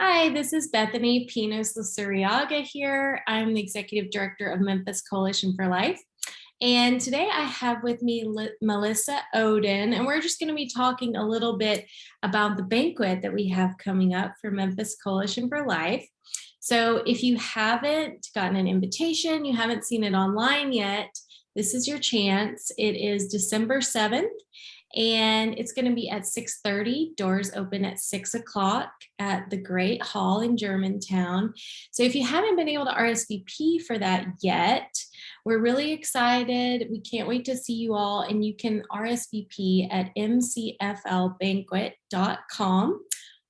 Hi, this is Bethany Pinos-Lasuriaga here. I'm the Executive Director of Memphis Coalition for Life. And today I have with me Melissa Ohden, and we're just going to be talking a little bit about the banquet that we have coming up for Memphis Coalition for Life. So if you haven't gotten an invitation, you haven't seen it online yet, this is your chance. It is December 7th. And it's going to be at 6:30. Doors open at 6 o'clock at the Great Hall in Germantown. So if you haven't been able to RSVP for that yet, we're really excited. We can't wait to see you all. And you can RSVP at mcflbanquet.com,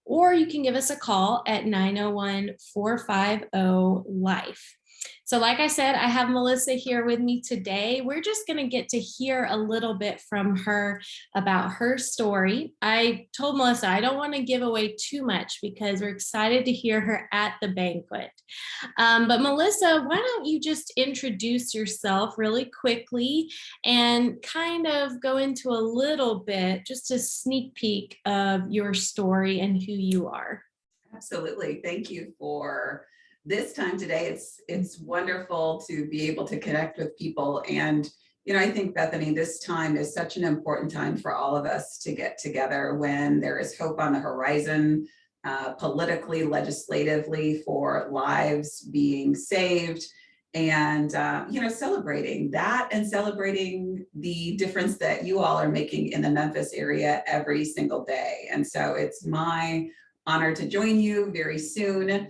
or you can give us a call at 901-450-LIFE. So like I said, I have Melissa here with me today. We're just going to get to hear a little bit from her about her story. I told Melissa I don't want to give away too much because we're excited to hear her at the banquet. But Melissa, why don't you just introduce yourself really quickly and kind of go into a little bit, just a sneak peek of your story and who you are. Absolutely. Thank you for this time today. It's wonderful to be able to connect with people. And, I think, Bethany, this time is such an important time for all of us to get together when there is hope on the horizon, politically, legislatively, for lives being saved, and, celebrating that and celebrating the difference that you all are making in the Memphis area every single day. And so it's my honor to join you very soon.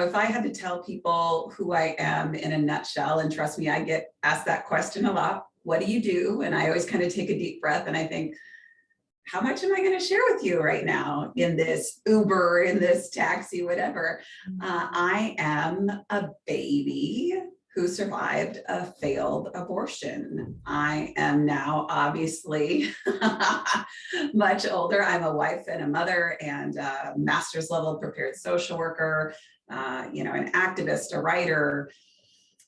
If I had to tell people who I am in a nutshell, and trust me, I get asked that question a lot, what do you do? And I always kind of take a deep breath and I think, how much am I going to share with you right now in this Uber, in this taxi, whatever? I am a baby who survived a failed abortion. I am now obviously much older. I'm a wife and a mother and a master's level prepared social worker, an activist, a writer,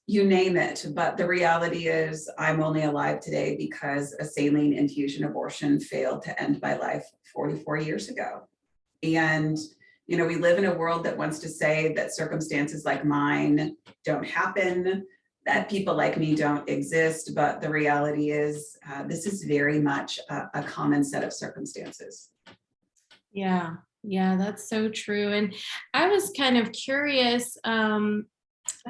you name it. But the reality is I'm only alive today because a saline infusion abortion failed to end my life 44 years ago. And we live in a world that wants to say that circumstances like mine don't happen, that people like me don't exist. But the reality is this is very much a common set of circumstances. Yeah, that's so true. And I was kind of curious. I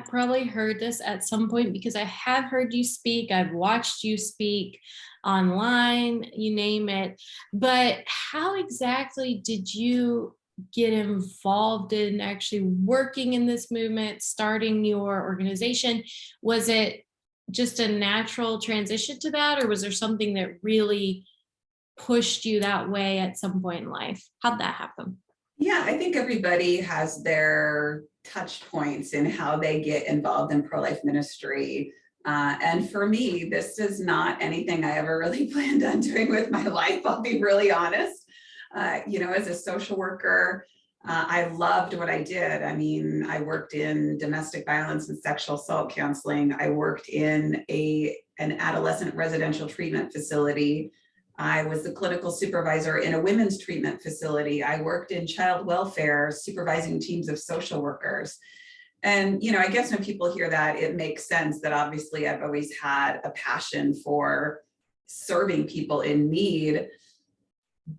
probably heard this at some point because I have heard you speak. I've watched you speak online, you name it. But how exactly did you get involved in actually working in this movement, starting your organization? Was it just a natural transition to that, or was there something that really pushed you that way at some point in life? How'd that happen? Yeah, I think everybody has their touch points in how they get involved in pro-life ministry. And for me, this is not anything I ever really planned on doing with my life, I'll be really honest. As a social worker, I loved what I did. I mean, I worked in domestic violence and sexual assault counseling. I worked in an adolescent residential treatment facility. I was the clinical supervisor in a women's treatment facility. I worked in child welfare, supervising teams of social workers. And, I guess when people hear that, it makes sense that obviously I've always had a passion for serving people in need.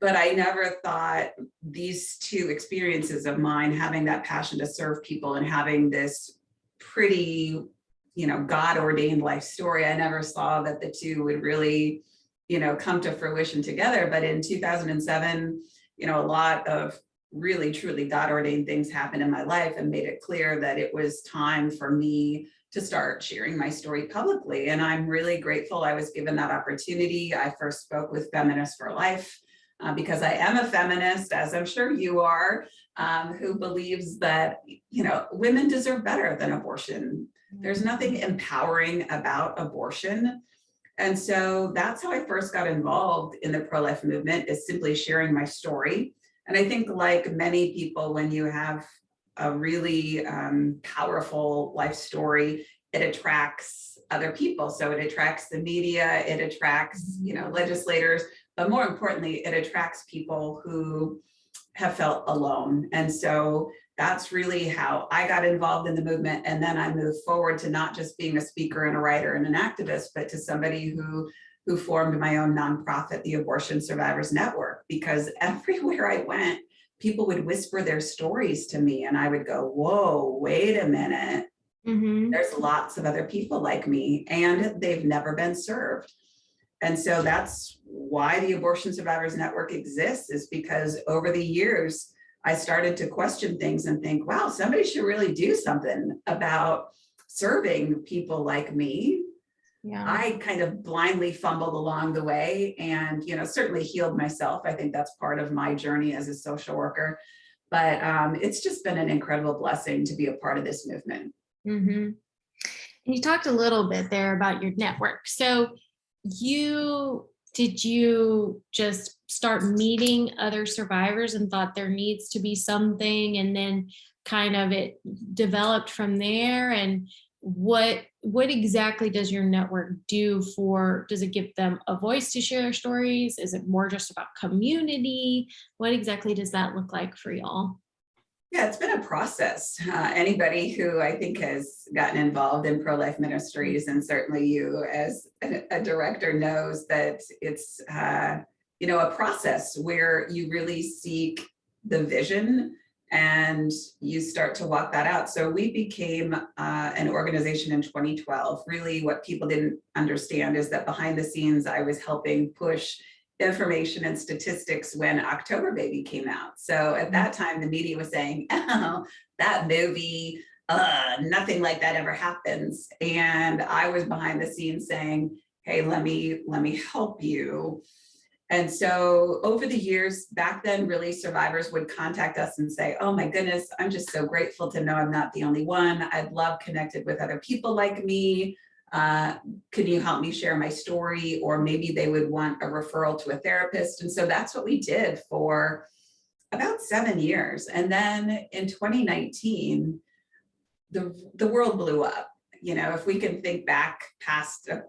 But I never thought these two experiences of mine, having that passion to serve people and having this pretty, God-ordained life story, I never saw that the two would really come to fruition together. But in 2007, a lot of really, truly God-ordained things happened in my life and made it clear that it was time for me to start sharing my story publicly. And I'm really grateful I was given that opportunity. I first spoke with Feminists for Life because I am a feminist, as I'm sure you are, who believes that, women deserve better than abortion. There's nothing empowering about abortion. And so that's how I first got involved in the pro-life movement, is simply sharing my story. And I think, like many people, when you have a really powerful life story, it attracts other people. So it attracts the media, it attracts, legislators, but more importantly, it attracts people who have felt alone. And so that's really how I got involved in the movement. And then I moved forward to not just being a speaker and a writer and an activist, but to somebody who formed my own nonprofit, the Abortion Survivors Network, because everywhere I went, people would whisper their stories to me and I would go, whoa, wait a minute. There's lots of other people like me and they've never been served. And so that's why the Abortion Survivors Network exists, is because over the years, I started to question things and think, wow, somebody should really do something about serving people like me. Yeah. I kind of blindly fumbled along the way and, certainly healed myself. I think that's part of my journey as a social worker, but it's just been an incredible blessing to be a part of this movement. And you talked a little bit there about your network. So did you just start meeting other survivors and thought there needs to be something, and then kind of it developed from there? And what exactly does your network do does it give them a voice to share stories? Is it more just about community? What exactly does that look like for y'all? Yeah, it's been a process. Anybody who I think has gotten involved in pro-life ministries, and certainly you as a director, knows that it's a process where you really seek the vision and you start to walk that out. So we became an organization in 2012. Really, what people didn't understand is that behind the scenes, I was helping push information and statistics when October Baby came out. So at that time, the media was saying, oh, that movie, nothing like that ever happens. And I was behind the scenes saying, hey, let me help you. And so over the years, back then, really survivors would contact us and say, oh my goodness, I'm just so grateful to know I'm not the only one. I'd love connected with other people like me. Can you help me share my story? Or maybe they would want a referral to a therapist. And so that's what we did for about 7 years. And then in 2019, the world blew up. If we can think back past the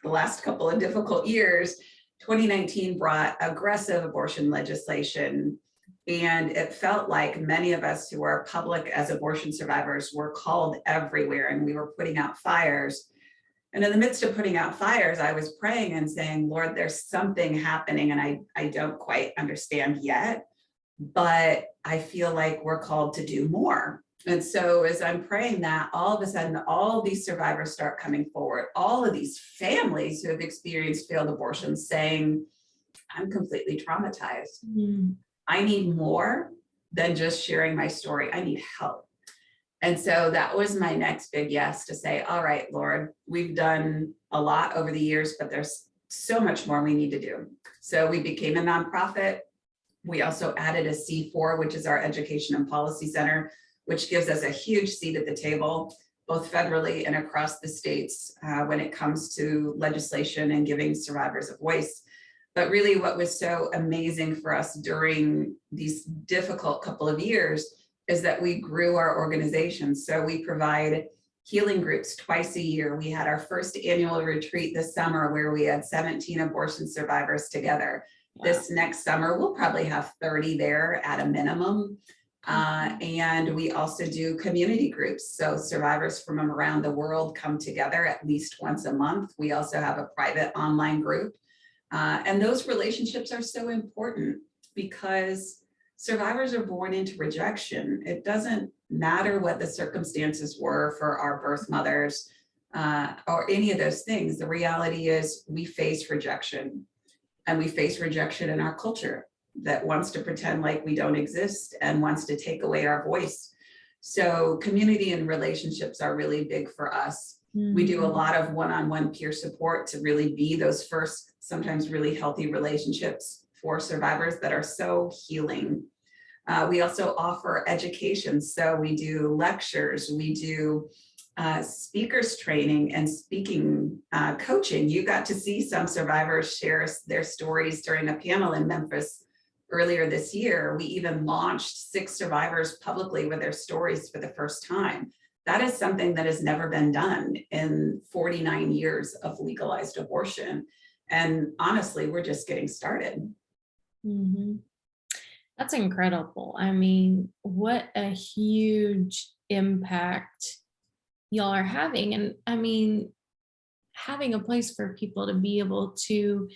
last couple of difficult years, 2019 brought aggressive abortion legislation. And it felt like many of us who are public as abortion survivors were called everywhere, and we were putting out fires. And in the midst of putting out fires, I was praying and saying, Lord, there's something happening and I don't quite understand yet, but I feel like we're called to do more. And so as I'm praying that, all of a sudden, all these survivors start coming forward, all of these families who have experienced failed abortions saying, I'm completely traumatized. I need more than just sharing my story. I need help. And so that was my next big yes, to say, all right, Lord, we've done a lot over the years, but there's so much more we need to do. So we became a nonprofit. We also added a C4, which is our Education and Policy Center, which gives us a huge seat at the table, both federally and across the states when it comes to legislation and giving survivors a voice. But really what was so amazing for us during these difficult couple of years is that we grew our organization. So we provide healing groups twice a year. We had our first annual retreat this summer where we had 17 abortion survivors together. Wow. This next summer, we'll probably have 30 there at a minimum. And we also do community groups. So survivors from around the world come together at least once a month. We also have a private online group. And those relationships are so important because survivors are born into rejection. It doesn't matter what the circumstances were for our birth mothers or any of those things. The reality is we face rejection, and we face rejection in our culture that wants to pretend like we don't exist and wants to take away our voice. So community and relationships are really big for us. We do a lot of one-on-one peer support to really be those first, sometimes really healthy relationships for survivors that are so healing. We also offer education. So we do lectures, we do speakers training and speaking coaching. You got to see some survivors share their stories during a panel in Memphis earlier this year. We even launched 6 survivors publicly with their stories for the first time. That is something that has never been done in 49 years of legalized abortion. And honestly, we're just getting started. That's incredible. I mean, what a huge impact y'all are having. And I mean, having a place for people to be able to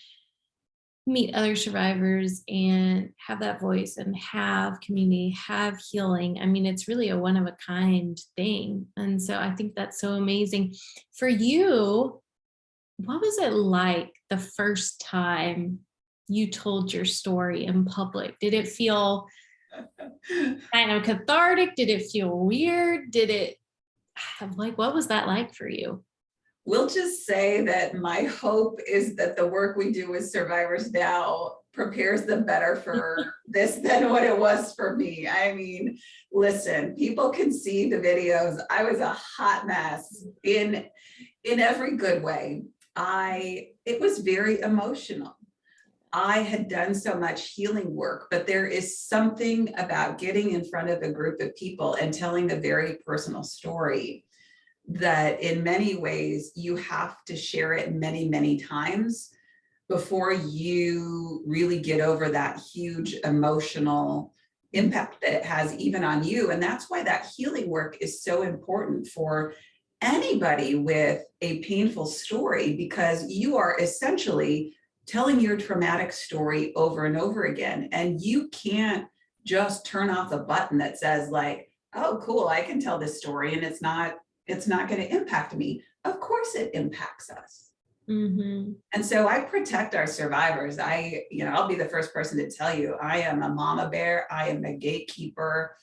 meet other survivors and have that voice and have community, have healing. I mean, it's really a one of a kind thing. And so I think that's so amazing. For you, what was it like the first time you told your story in public? Did it feel kind of cathartic? Did it feel weird? Did it like, what was that like for you? We'll just say that my hope is that the work we do with survivors now prepares them better for this than what it was for me. I mean, listen, people can see the videos. I was a hot mess in every good way. It was very emotional. I had done so much healing work, but there is something about getting in front of a group of people and telling a very personal story that in many ways you have to share it many, many times before you really get over that huge emotional impact that it has even on you. And that's why that healing work is so important for anybody with a painful story, because you are essentially telling your traumatic story over and over again. And you can't just turn off a button that says like, oh, cool, I can tell this story and it's not going to impact me. Of course it impacts us. Mm-hmm. And so I protect our survivors. I'll be the first person to tell you, I am a mama bear. I am a gatekeeper.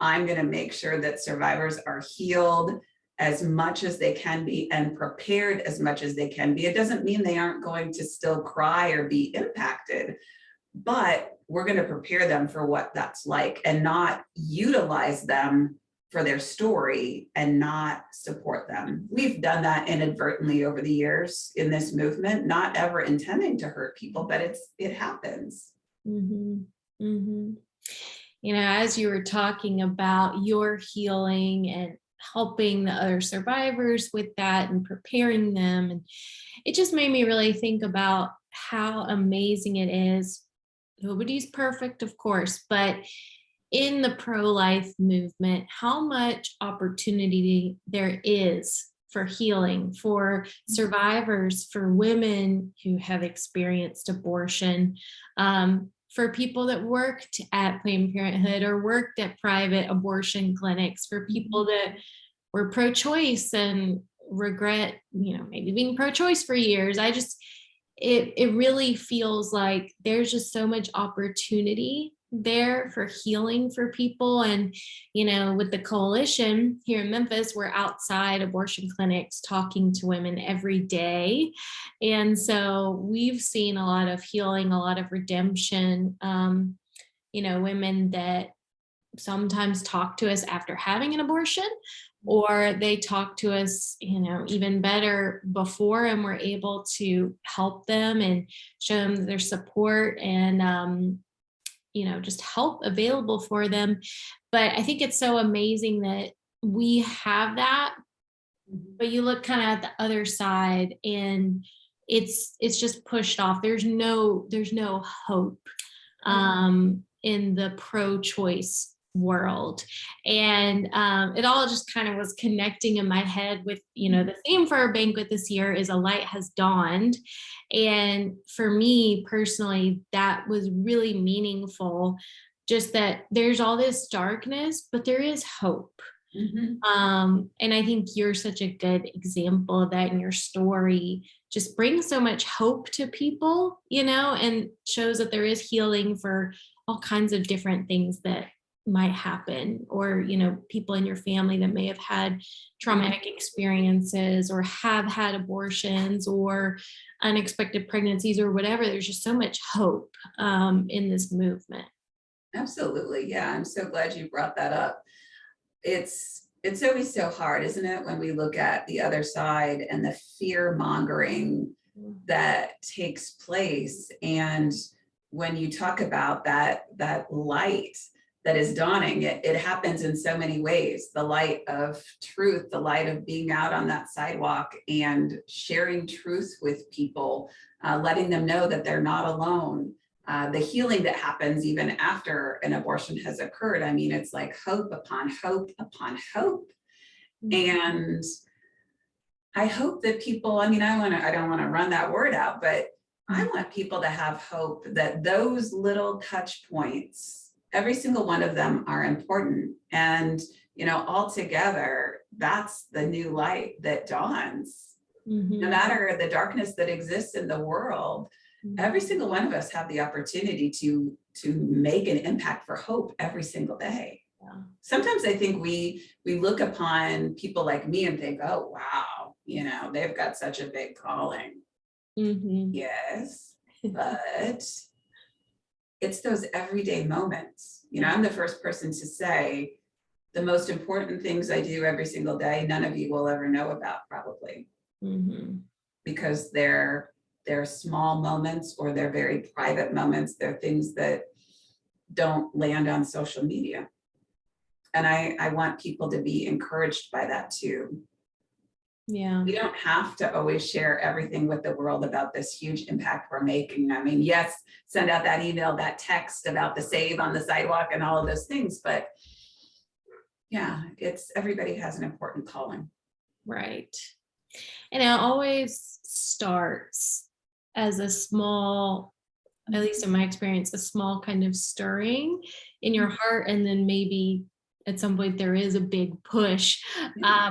I'm going to make sure that survivors are healed as much as they can be and prepared as much as they can be. It doesn't mean they aren't going to still cry or be impacted, but we're going to prepare them for what that's like and not utilize them for their story and not support them. We've done that inadvertently over the years in this movement, not ever intending to hurt people, but it happens. Mm-hmm. Mm-hmm. You know, as you were talking about your healing and helping the other survivors with that and preparing them, and it just made me really think about how amazing it is. Nobody's perfect, of course, but in the pro-life movement, how much opportunity there is for healing, for survivors, for women who have experienced abortion, for people that worked at Planned Parenthood or worked at private abortion clinics, for people that were pro-choice and regret, maybe being pro-choice for years. It really feels like there's just so much opportunity there for healing for people. And, with the coalition here in Memphis, we're outside abortion clinics talking to women every day. And so we've seen a lot of healing, a lot of redemption, women that sometimes talk to us after having an abortion, or they talk to us, even better before, and we're able to help them and show them their support and, just help available for them. But I think it's so amazing that we have that, but you look kind of at the other side and it's just pushed off. There's no hope in the pro-choice world. And it all just kind of was connecting in my head with, the theme for our banquet this year is a light has dawned. And for me personally, that was really meaningful, just that there's all this darkness, but there is hope. And I think you're such a good example of that, in your story just brings so much hope to people, and shows that there is healing for all kinds of different things that might happen, or people in your family that may have had traumatic experiences or have had abortions or unexpected pregnancies or whatever. There's just so much hope in this movement. Absolutely. Yeah, I'm so glad you brought that up. It's always so hard, isn't it, when we look at the other side and the fear mongering that takes place. And when you talk about that light that is dawning, it happens in so many ways. The light of truth, the light of being out on that sidewalk and sharing truth with people, letting them know that they're not alone. the healing that happens even after an abortion has occurred. I mean, it's like hope upon hope upon hope. And I hope that people, I mean, I don't want to run that word out, but I want people to have hope that those little touch points, every single one of them are important. And, you know, altogether, that's the new light that dawns. No matter the darkness that exists in the world, every single one of us have the opportunity to make an impact for hope every single day. Yeah. Sometimes I think we look upon people like me and think, oh, wow, you know, they've got such a big calling. Yes, but it's those everyday moments. You know, I'm the first person to say the most important things I do every single day, none of you will ever know about probably. Because they're small moments, or they're very private moments. They're things that don't land on social media. And I want people to be encouraged by that too. Yeah. We don't have to always share everything with the world about this huge impact we're making. I mean, yes, send out that email, that text about the save on the sidewalk and all of those things, but yeah, everybody has an important calling. Right. And it always starts as a small, at least in my experience, a small kind of stirring in your heart. And then maybe at some point there is a big push,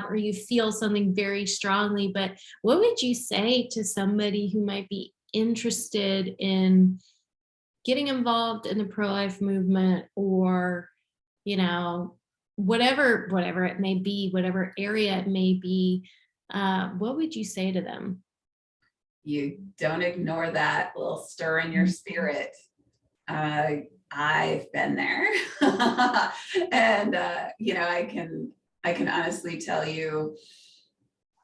or you feel something very strongly. But what would you say to somebody who might be interested in getting involved in the pro-life movement, or, you know, whatever it may be, whatever area it may be? What would you say to them? You don't ignore that little stir in your spirit. I've been there. And you know, I can honestly tell you,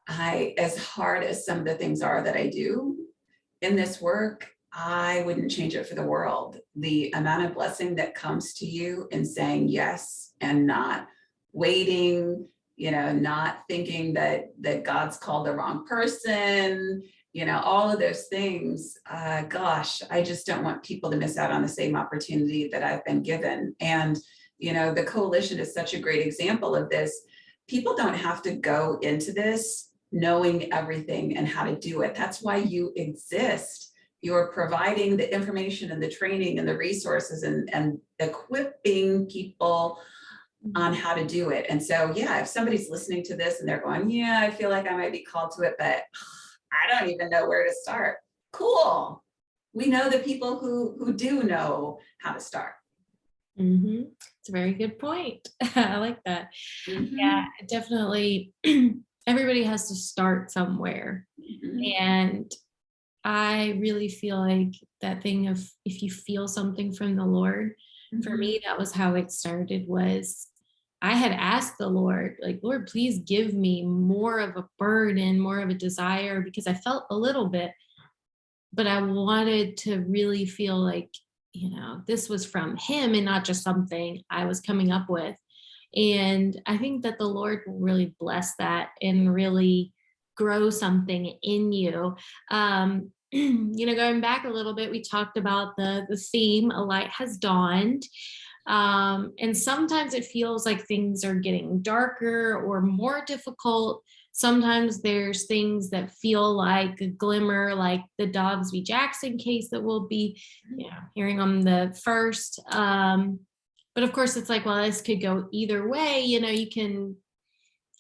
as hard as some of the things are that I do in this work, I wouldn't change it for the world. The amount of blessing that comes to you in saying yes and not waiting, you know, not thinking that God's called the wrong person, you know, all of those things. Gosh, I just don't want people to miss out on the same opportunity that I've been given. And, you know, the coalition is such a great example of this. People don't have to go into this knowing everything and how to do it. That's why you exist. You're providing the information and the training and the resources and equipping people on how to do it. And so, yeah, if somebody's listening to this and they're going, yeah, I feel like I might be called to it, but I don't even know where to start. Cool. We know the people who do know how to start. It's a very good point. I like that. Yeah, definitely. Everybody has to start somewhere. And I really feel like that thing of, if you feel something from the Lord, for me, that was how it started. Was I had asked the Lord, like, Lord, please give me more of a burden, more of a desire, because I felt a little bit, but I wanted to really feel like, you know, this was from him and not just something I was coming up with. And I think that the Lord will really bless that and really grow something in you. You know, going back a little bit, we talked about the theme, a light has dawned. And sometimes it feels like things are getting darker or more difficult. Sometimes there's things that feel like a glimmer, like the Dobbs v. Jackson case that we'll be, you know, hearing on the first. But of course, it's like, well, this could go either way. You know, you can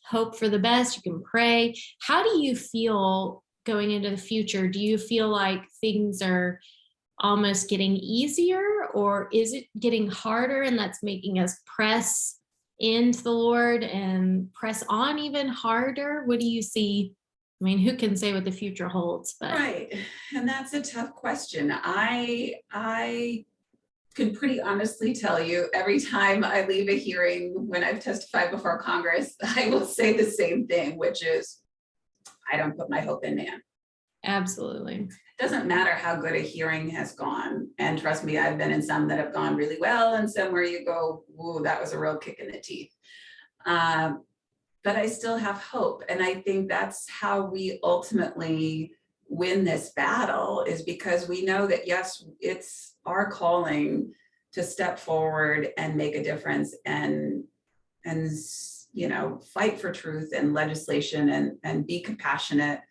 hope for the best, you can pray. How do you feel going into the future? Do you feel like things are almost getting easier, or is it getting harder, and that's making us press into the Lord and press on even harder? What do you see? I mean, who can say what the future holds? But right. And that's a tough question. I can pretty honestly tell you, every time I leave a hearing, when I've testified before Congress, I will say the same thing, which is, I don't put my hope in man. Absolutely. It doesn't matter how good a hearing has gone. And trust me, I've been in some that have gone really well, and some where you go, whoa, that was a real kick in the teeth. But I still have hope. And I think that's how we ultimately win this battle is because we know that, yes, it's our calling to step forward and make a difference and fight for truth and legislation and be compassionate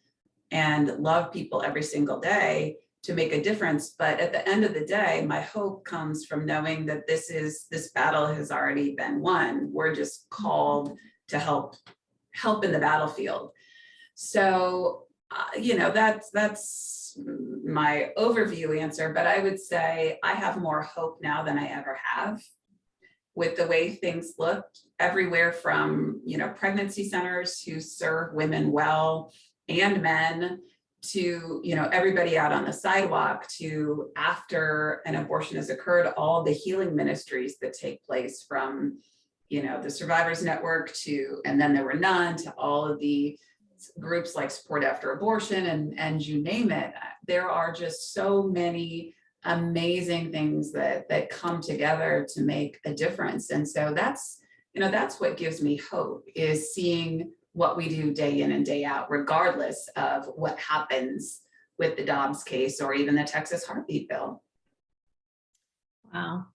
and love people every single day to make a difference. But at the end of the day, my hope comes from knowing that this battle has already been won. We're just called to help in the battlefield. So, that's my overview answer, but I would say I have more hope now than I ever have with the way things look everywhere from, pregnancy centers who serve women well and men to, everybody out on the sidewalk to after an abortion has occurred, all the healing ministries that take place from, the Survivors Network to, and then there were none, to all of the groups like Support After Abortion and you name it. There are just so many amazing things that come together to make a difference. And so that's what gives me hope, is seeing what we do day in and day out, regardless of what happens with the Dobbs case or even the Texas heartbeat bill. Wow,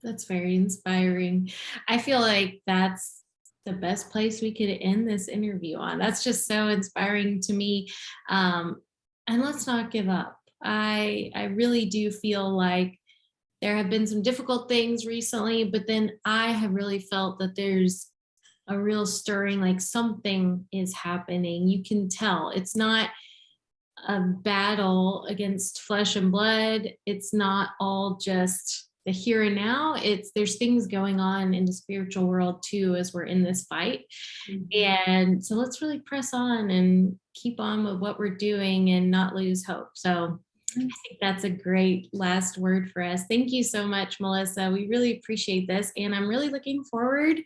that's very inspiring. I feel like that's the best place we could end this interview on. That's just so inspiring to me. And let's not give up. I really do feel like there have been some difficult things recently, but then I have really felt that there's a real stirring, like something is happening. You can tell it's not a battle against flesh and blood. It's not all just the here and now. There's things going on in the spiritual world too, as we're in this fight. Mm-hmm. And so let's really press on and keep on with what we're doing and not lose hope. So I think that's a great last word for us. Thank you so much, Melissa. We really appreciate this. And I'm really looking forward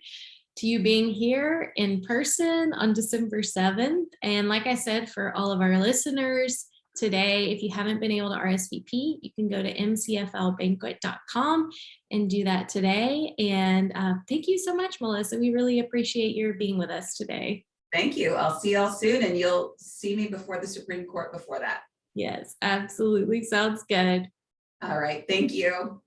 to you being here in person on December 7th. And like I said, for all of our listeners today, if you haven't been able to RSVP, you can go to mcflbanquet.com and do that today. And thank you so much, Melissa. We really appreciate your being with us today. Thank you. I'll see y'all soon, and you'll see me before the Supreme Court before that. Yes, absolutely. Sounds good. All right. Thank you.